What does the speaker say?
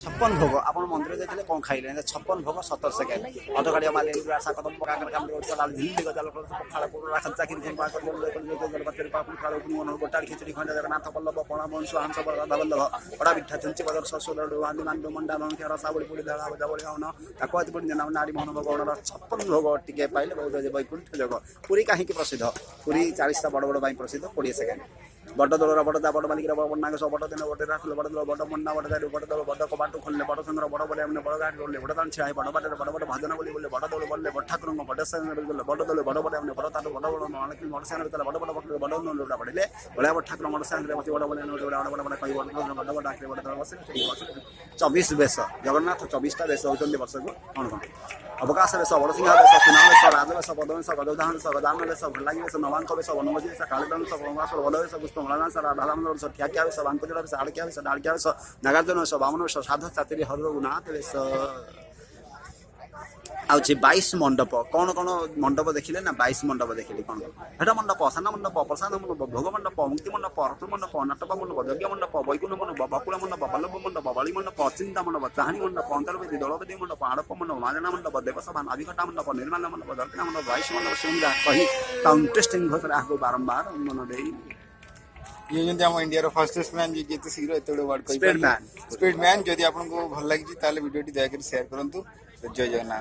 छप्पन भोग आप मंदिर जाते कौन खाइले 56 भोग 17 सेकेंड अटकाड़िया मालिक आशा कदम काम झिल्ली गजाल चाकरी गोटा खिचड़ी खंड जगन्नाथ बल्लभ पणा वंश हंस बल्लभ बड़ा मिठा चुंची बदर शशुर आंदी मांडो मंडा लंका रसावली पुड़ी धड़ा भजा बड़ी हन ताको अति पड़ी नाम नारी मोहन भगवान 56 भोग टिके पाइले बहुत वैकुंठ जग पुरी कहीं प्रसिद्ध पुरी 40टा बड़ बड़ प्रसिद्ध 20 सेकेंड बड़ दौर बड़ बड़ मालिक बड़ बड़ नाग बड़ दिन बड़ राखल बड़ दल बड़ मन्ना बड़ गाड़ी बड़ दल बड़ कबाट खोलने बड़ संग्रह बड़ बड़े बड़ गाड़ी रोले बड़ दान छाई बड़ बाटे बड़ बड़ भजन बोली बोले बड़ दल बोले बड़ ठाकुर बड़ संग बड़ दल बड़ बड़े बड़ ताट बड़ बड़ मालिक बड़ संग बड़ बड़ बड़ बड़ पड़े बड़े बड़ ठाकुर बड़ संग बड़ बड़े बड़ बड़ कई बड़ बड़ डाके बड़ दल बस 24 बेश जगन्नाथ 24टा बेश होती वर्ष को कौन कौन अवकाश बेश बड़सिंह बेश सुना बेश राजवेश पदवेश गजोधान बेश गदान बेश भलागी बेश नवांक बेश वनमोजी बेश कालीदान बेश गंगास बल बेश पुष्पमलान राधाराम बेश ठियाकिया बेश बांकुजड़ा बेश आड़किया बेश डाड़किया बेश नागार्जुन बेश बामन बेश साध चातरी हरनाथ बेश आउे 22 मंडप कौन कौन मंडप देखिले ना 22 मंडप देखिले कौन हेटा मंडप साना मंडप प्रसाद मंडप भोग मंडप मुक्ति मंडप रत्न मंडप नाटक मंडप यज्ञ मंडप वैकुंठ मंडप बकुल मंडप बल्लभ मंडप बलि मंडप अचिंता मंडप चाहनी मंडप अंतर्वेदी दलवेदी मंडप आड़प मंडप माजना मंडप देवसभा नाभिकटा मंडप निर्माण मंडप दर्शना मंडप 22 मंडप सुंदर कही इंटरेस्टिंग भाषा आपको बारंबार मन दे ये जंती हम इंडिया रो फास्टेस्ट मैन जे जेते शीघ्र एतोडे वर्ड कहि स्पीड मैन स्पीड मैन जदि आपनको भल लागि ताले वीडियो टी दया कर शेयर करंतु जय जगन्नाथ।